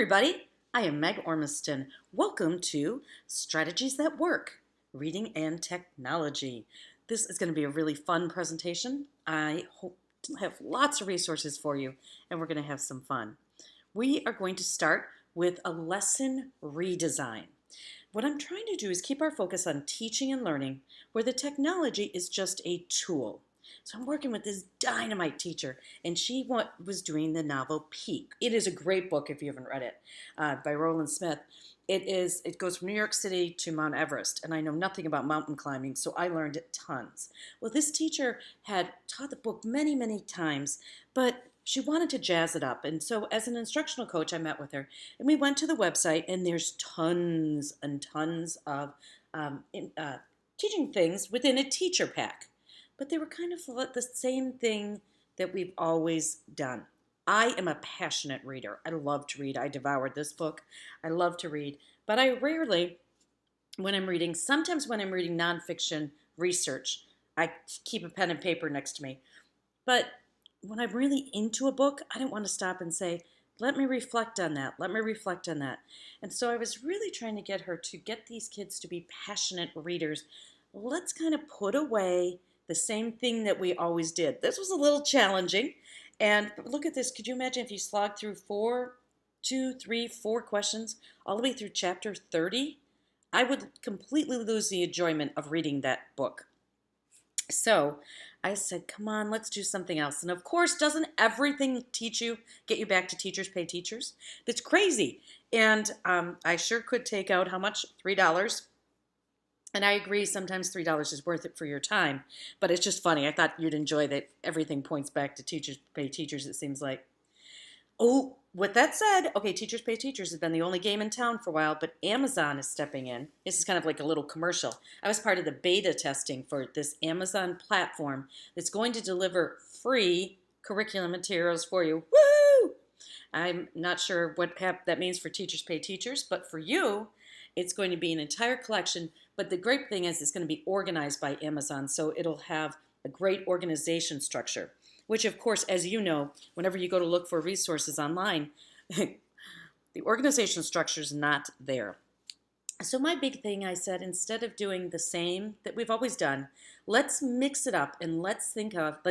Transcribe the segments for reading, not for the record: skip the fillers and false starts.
everybody. I am Meg Ormiston. Welcome to Strategies That Work, Reading and Technology. This is going to be a really fun presentation. I hope to have lots of resources for you, and we're going to have some fun. We are going to start with a lesson redesign. What I'm trying to do is keep our focus on teaching and learning, where the technology is just a tool. So I'm working with this dynamite teacher, and she was doing the novel Peak. It is a great book if you haven't read it, by Roland Smith. It goes from New York City to Mount Everest, and I know nothing about mountain climbing, so I learned tons. Well, this teacher had taught the book many, many times, but she wanted to jazz it up. And so as an instructional coach, I met with her, and we went to the website, and there's tons and tons of teaching things within a teacher pack. But they were kind of the same thing that we've always done. I am a passionate reader. I love to read. I devoured this book. I love to read. But I rarely, sometimes when I'm reading nonfiction research, I keep a pen and paper next to me. But when I'm really into a book, I don't want to stop and say, let me reflect on that. Let me reflect on that. And so I was really trying to get her to get these kids to be passionate readers. Let's kind of put away the same thing that we always did. This was a little challenging. And look at this. Could you imagine if you slogged through 4 questions all the way through chapter 30? I would completely lose the enjoyment of reading that book. So I said, come on, let's do something else. And of course, doesn't everything get you back to Teachers Pay Teachers? That's crazy. And I sure could take out how much? $3. And I agree, sometimes $3 is worth it for your time, but it's just funny. I thought you'd enjoy that everything points back to Teachers Pay Teachers, it seems like. Oh, with that said, okay, Teachers Pay Teachers has been the only game in town for a while, but Amazon is stepping in. This is kind of like a little commercial. I was part of the beta testing for this Amazon platform that's going to deliver free curriculum materials for you. Woo! I'm not sure what that means for Teachers Pay Teachers, but for you, it's going to be an entire collection. But the great thing is it's going to be organized by Amazon, so it'll have a great organization structure, which, of course, as you know, whenever you go to look for resources online, the organization structure is not there. So my big thing, I said, instead of doing the same that we've always done, let's mix it up and let's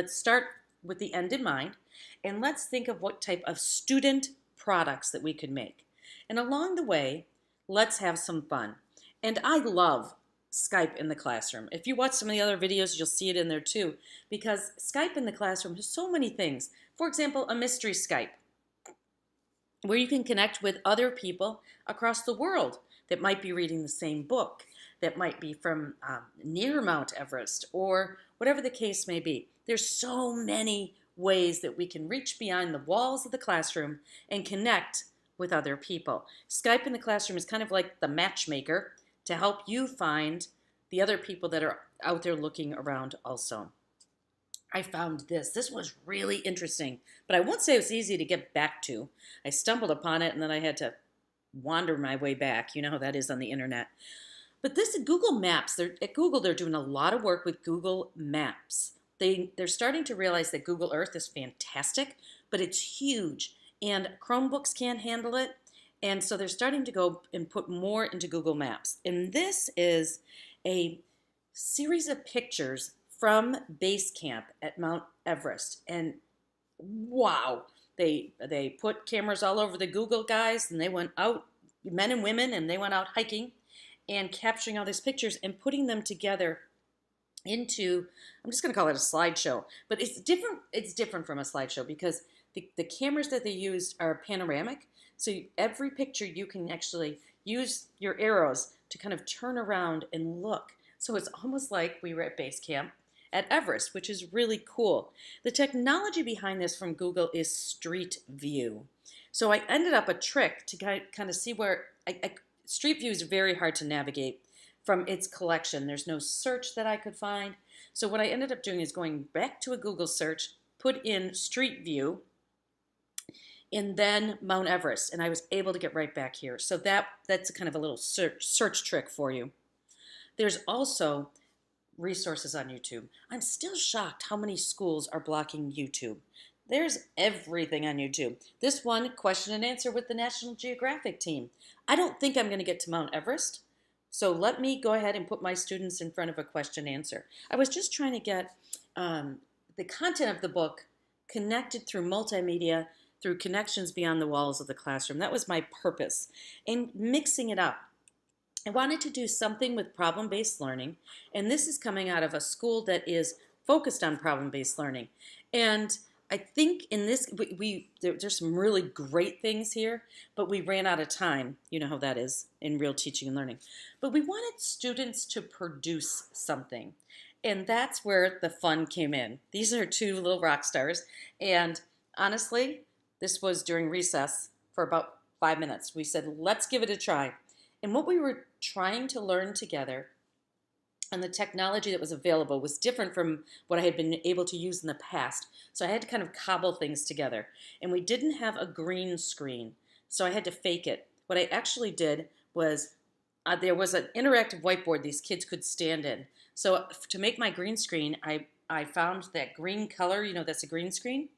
start with the end in mind, and let's think of what type of student products that we could make. And along the way, let's have some fun. And I love Skype in the classroom. If you watch some of the other videos, you'll see it in there too, because Skype in the classroom has so many things. For example, a mystery Skype, where you can connect with other people across the world that might be reading the same book, that might be from near Mount Everest, or whatever the case may be. There's so many ways that we can reach beyond the walls of the classroom and connect with other people. Skype in the classroom is kind of like the matchmaker to help you find the other people that are out there looking around also. I found this. This was really interesting, but I won't say it was easy to get back to. I stumbled upon it, and then I had to wander my way back. You know how that is on the internet. But this is Google Maps. At Google, they're doing a lot of work with Google Maps. They're starting to realize that Google Earth is fantastic, but it's huge, and Chromebooks can't handle it. And so they're starting to go and put more into Google Maps. And this is a series of pictures from base camp at Mount Everest. And wow, they put cameras all over the Google guys, and they went out, men and women, and they went out hiking and capturing all these pictures and putting them together into, I'm just going to call it a slideshow. But it's different from a slideshow because the cameras that they used are panoramic. So every picture you can actually use your arrows to kind of turn around and look. So it's almost like we were at base camp at Everest, which is really cool. The technology behind this from Google is Street View. So I ended up a trick to kind of see where, Street View is very hard to navigate from its collection. There's no search that I could find. So what I ended up doing is going back to a Google search, put in Street View, and then Mount Everest, and I was able to get right back here. So that's kind of a little search trick for you. There's also resources on YouTube. I'm still shocked how many schools are blocking YouTube. There's everything on YouTube. This one, question and answer with the National Geographic team. I don't think I'm going to get to Mount Everest, so let me go ahead and put my students in front of a question answer. I was just trying to get the content of the book connected through multimedia, through connections beyond the walls of the classroom. That was my purpose. And mixing it up. I wanted to do something with problem-based learning, and this is coming out of a school that is focused on problem-based learning. And I think in this, there's some really great things here, but we ran out of time. You know how that is in real teaching and learning. But we wanted students to produce something, and that's where the fun came in. These are two little rock stars, and honestly, this was during recess for about 5 minutes. We said, let's give it a try. And what we were trying to learn together and the technology that was available was different from what I had been able to use in the past. So I had to kind of cobble things together. And we didn't have a green screen, so I had to fake it. What I actually did was there was an interactive whiteboard these kids could stand in. So to make my green screen, I found that green color, that's a green screen.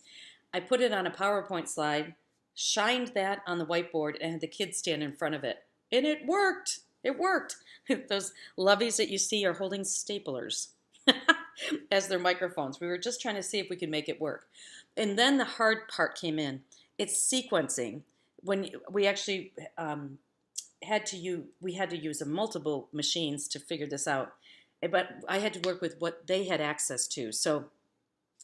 I put it on a PowerPoint slide, shined that on the whiteboard, and had the kids stand in front of it. And it worked. It worked. Those loveys that you see are holding staplers as their microphones. We were just trying to see if we could make it work. And then the hard part came in. It's sequencing. When we actually had to use multiple machines to figure this out. But I had to work with what they had access to. So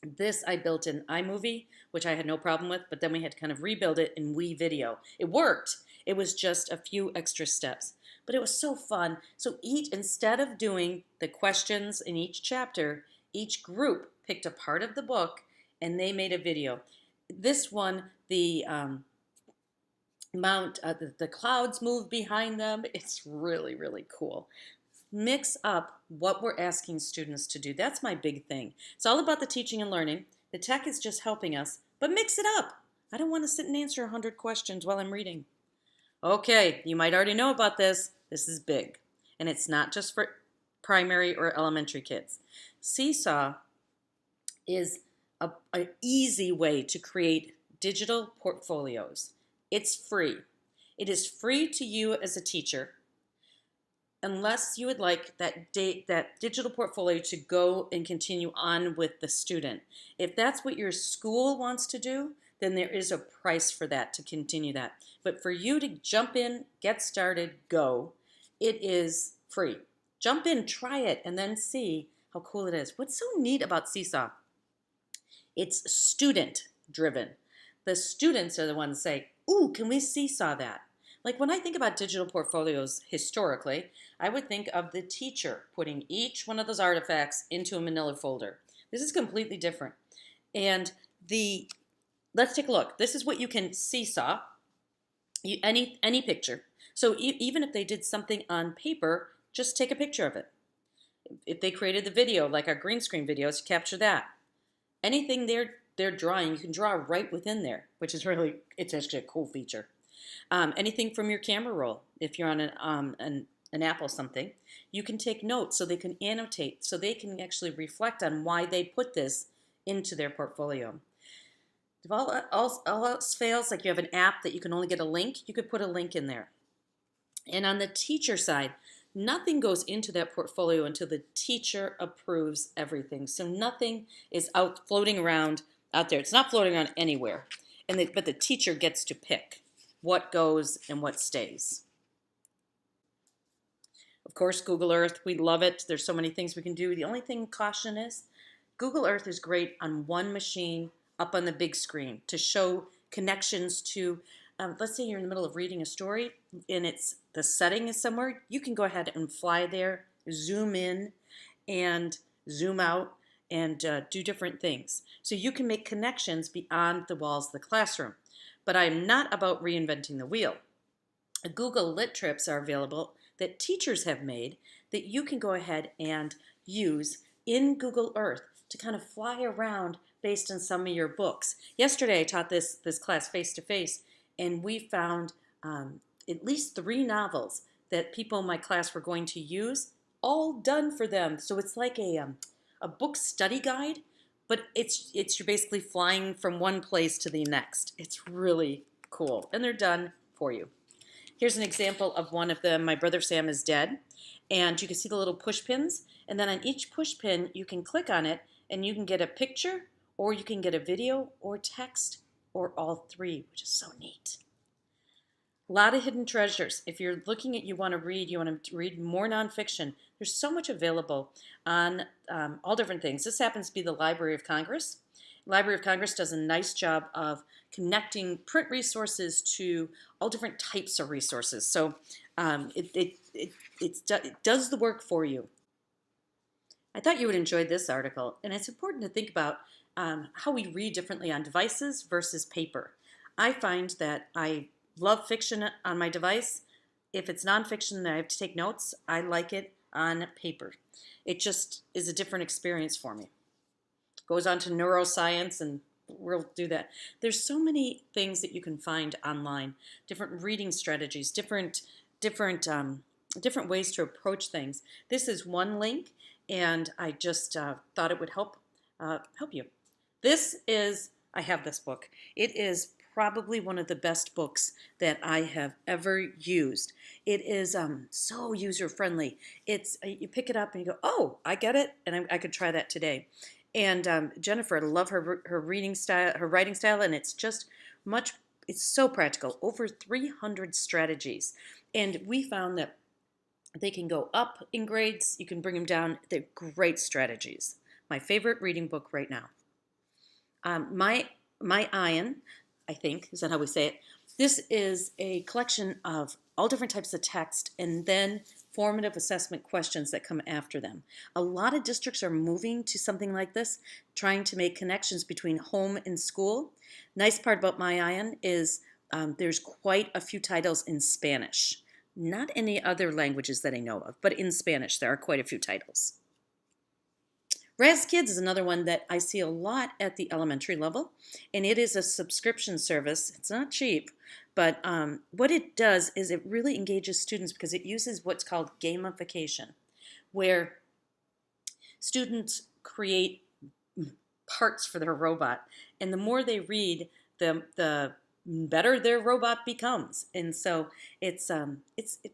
this I built in iMovie, which I had no problem with, but then we had to kind of rebuild it in WeVideo. It worked. It was just a few extra steps, but it was so fun. So instead of doing the questions in each chapter, each group picked a part of the book and they made a video. This one, the clouds move behind them. It's really, really cool. Mix up what we're asking students to do. That's my big thing. It's all about the teaching and learning. The tech is just helping us, but mix it up. I don't want to sit and answer 100 questions while I'm reading. Okay, you might already know about this. This is big, and it's not just for primary or elementary kids. Seesaw is an easy way to create digital portfolios. It's free. It is free to you as a teacher, unless you would like that digital portfolio to go and continue on with the student. If that's what your school wants to do, then there is a price for that to continue that. But for you to jump in, get started, go, it is free. Jump in, try it, and then see how cool it is. What's so neat about Seesaw? It's student-driven. The students are the ones that say, ooh, can we Seesaw that? Like when I think about digital portfolios historically, I would think of the teacher putting each one of those artifacts into a manila folder. This is completely different. And let's take a look. This is what you can Seesaw, any picture. So even if they did something on paper, just take a picture of it. If they created the video, like our green screen videos, capture that. Anything they're drawing, you can draw right within there, which is it's actually a cool feature. Anything from your camera roll, if you're on an app or something, you can take notes so they can annotate, so they can actually reflect on why they put this into their portfolio. If all else fails, like you have an app that you can only get a link, you could put a link in there. And on the teacher side, nothing goes into that portfolio until the teacher approves everything. So nothing is floating around out there. It's not floating around anywhere. But the teacher gets to pick what goes and what stays. Of course, Google Earth, we love it. There's so many things we can do. The only thing caution is, Google Earth is great on one machine up on the big screen to show connections to, let's say you're in the middle of reading a story and the setting is somewhere, you can go ahead and fly there, zoom in and zoom out and do different things. So you can make connections beyond the walls of the classroom. But I'm not about reinventing the wheel. Google Lit Trips are available that teachers have made that you can go ahead and use in Google Earth to kind of fly around based on some of your books. Yesterday I taught this class face-to-face, and we found at least 3 novels that people in my class were going to use, all done for them. So it's like a book study guide, but you're basically flying from one place to the next. It's really cool, and they're done for you. Here's an example of one of them. My brother Sam is dead, and you can see the little push pins, and then on each push pin you can click on it and you can get a picture, or you can get a video or text, or all three, which is so neat. A lot of hidden treasures. If you're looking at, you want to read more nonfiction, there's so much available on all different things. This happens to be the Library of Congress. Library of Congress does a nice job of connecting print resources to all different types of resources. So it does the work for you. I thought you would enjoy this article, and it's important to think about how we read differently on devices versus paper. I find that I love fiction on my device. If it's nonfiction that I have to take notes, I like it on paper. It just is a different experience for me. Goes on to neuroscience, and we'll do that. There's so many things that you can find online, different reading strategies, different ways to approach things. This is one link, and I just thought it would help you. I have this book. It is probably one of the best books that I have ever used. It is so user-friendly. It's you pick it up and you go, oh, I get it, and I could try that today. And Jennifer, I love her reading style, her writing style, and it's just it's so practical. Over 300 strategies. And we found that they can go up in grades. You can bring them down. They're great strategies. My favorite reading book right now. My Iron, I think, is that how we say it? This is a collection of all different types of text and then formative assessment questions that come after them. A lot of districts are moving to something like this, trying to make connections between home and school. Nice part about My Iron is there's quite a few titles in Spanish. Not any other languages that I know of, but in Spanish there are quite a few titles. Raz Kids is another one that I see a lot at the elementary level, and it is a subscription service. It's not cheap, but what it does is it really engages students because it uses what's called gamification, where students create parts for their robot, and the more they read, the better their robot becomes. And so it's a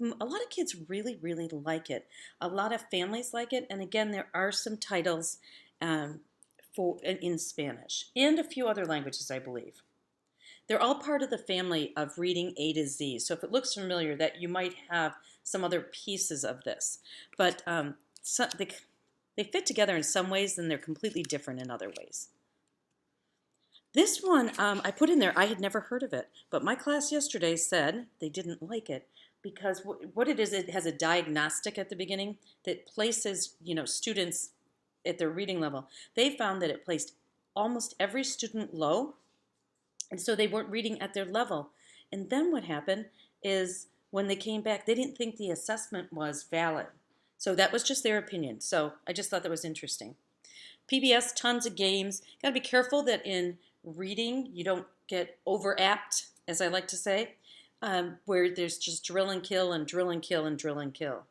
lot of kids really like it. A lot of families like it, and again there are some titles in Spanish and a few other languages, I believe. They're all part of the family of reading A to Z. So if it looks familiar, that you might have some other pieces of this, but they fit together in some ways and they're completely different in other ways. This one I put in there. I had never heard of it, but my class yesterday said they didn't like it because what it is, it has a diagnostic at the beginning that places students at their reading level. They found that it placed almost every student low, and so they weren't reading at their level. And then what happened is when they came back, they didn't think the assessment was valid. So that was just their opinion. So I just thought that was interesting. PBS, tons of games. Got to be careful that in reading you don't get over-apt, as I like to say, where there's just drill and kill and drill and kill and drill and kill.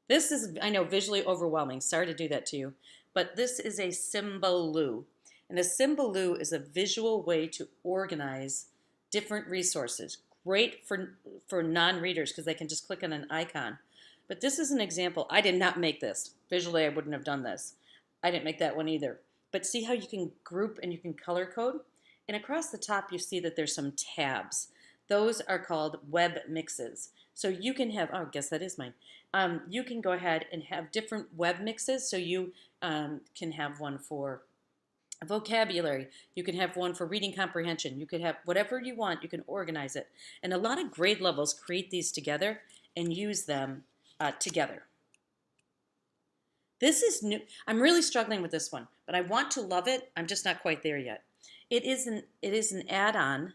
This is, I know, visually overwhelming. Sorry to do that to you. But this is a Symbaloo. And a Symbaloo is a visual way to organize different resources. Great for non-readers because they can just click on an icon. But this is an example. I did not make this. Visually, I wouldn't have done this. I didn't make that one either. But see how you can group and you can color code? And across the top, you see that there's some tabs. Those are called web mixes. So you can have, oh, I guess that is mine. You can go ahead and have different web mixes. So you can have one for vocabulary. You can have one for reading comprehension. You could have whatever you want. You can organize it. And a lot of grade levels create these together and use them together. This is new. I'm really struggling with this one, but I want to love it. I'm just not quite there yet. It is an add-on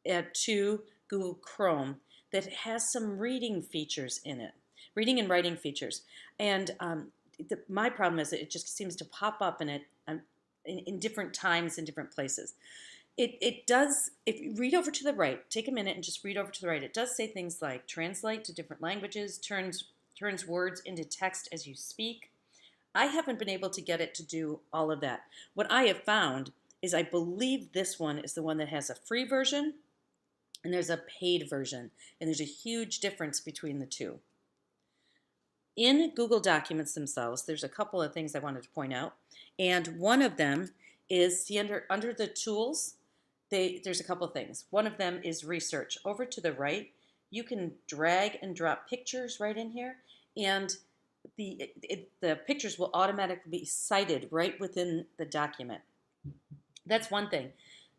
to Google Chrome that has some reading features in it, reading and writing features. And my problem is that it just seems to pop up in it in different times in different places. It does, if you read over to the right, take a minute and just read over to the right, it does say things like translate to different languages, turns words into text as you speak. I haven't been able to get it to do all of that. What I have found is I believe this one is the one that has a free version and there's a paid version, and there's a huge difference between the two. In Google Documents themselves, there's a couple of things I wanted to point out, and one of them is under the tools, there's a couple of things. One of them is research. Over to the right, you can drag and drop pictures right in here, and the pictures will automatically be cited right within the document. That's one thing.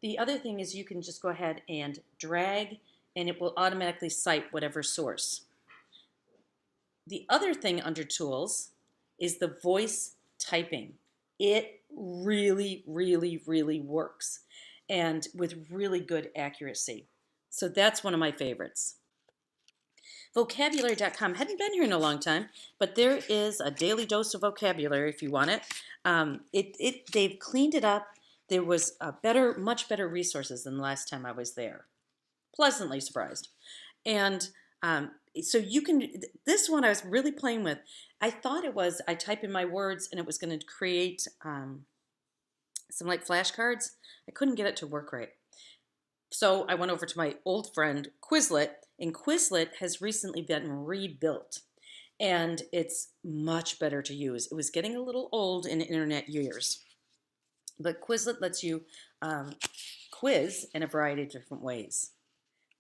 The other thing is you can just go ahead and drag, and it will automatically cite whatever source. The other thing under tools is the voice typing. It really, really, really works, and with really good accuracy. So that's one of my favorites. Vocabulary.com hadn't been here in a long time, but there is a daily dose of vocabulary if you want it. They've cleaned it up. There was much better resources than the last time I was there. Pleasantly surprised. And so you can, this one I was really playing with. I thought it was, I type in my words and it was going to create some like flashcards. I couldn't get it to work right. So I went over to my old friend Quizlet, and Quizlet has recently been rebuilt. And it's much better to use. It was getting a little old in internet years. But Quizlet lets you quiz in a variety of different ways.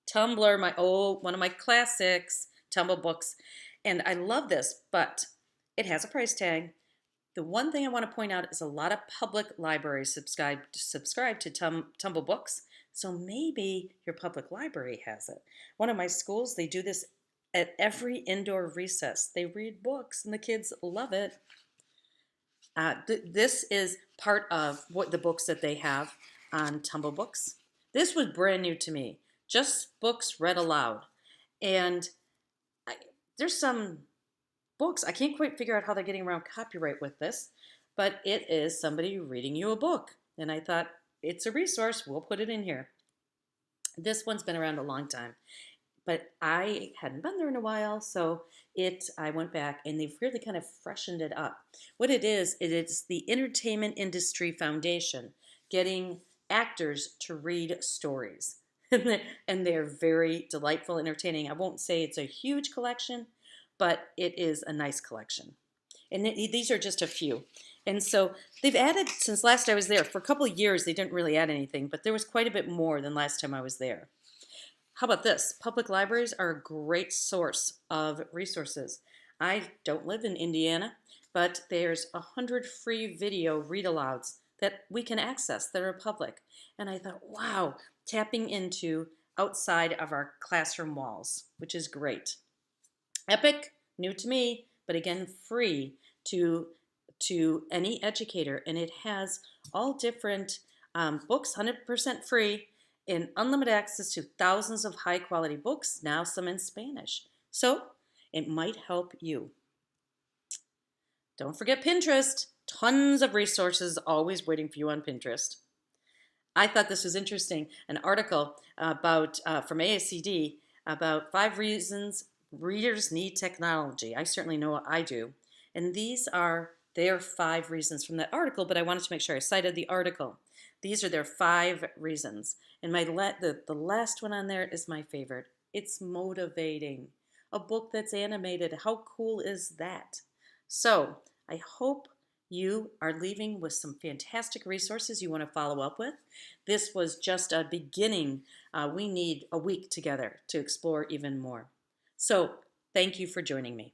Tumblr, one of my classics, Tumblr books. And I love this, but it has a price tag. The one thing I want to point out is a lot of public libraries subscribe to Tumblr books. So maybe your public library has it. One of my schools, they do this at every indoor recess. They read books and the kids love it. This is part of what the books that they have on Tumblr Books. This was brand new to me. Just books read aloud. And there's some books, I can't quite figure out how they're getting around copyright with this, but it is somebody reading you a book. And I thought, it's a resource, we'll put it in here. This one's been around a long time, but I hadn't been there in a while, so I went back and they've really kind of freshened it up. What it is the Entertainment Industry Foundation getting actors to read stories. And they're very delightful, entertaining. I won't say it's a huge collection, but it is a nice collection. And these are just a few. And so they've added, since last I was there, for a couple of years they didn't really add anything, but there was quite a bit more than last time I was there. How about this? Public libraries are a great source of resources. I don't live in Indiana, but there's 100 free video read-alouds that we can access that are public. And I thought, wow, tapping into outside of our classroom walls, which is great. Epic, new to me, but again, free to any educator. And it has all different books, 100% free, and unlimited access to thousands of high-quality books, now some in Spanish. So it might help you. Don't forget Pinterest. Tons of resources always waiting for you on Pinterest. I thought this was interesting. An article about from ASCD about 5 reasons readers need technology. I certainly know I do. And these are their 5 reasons from that article, but I wanted to make sure I cited the article. These are their 5 reasons. And the last one on there is my favorite. It's motivating. A book that's animated. How cool is that? So I hope you are leaving with some fantastic resources you want to follow up with. This was just a beginning. We need a week together to explore even more. So thank you for joining me.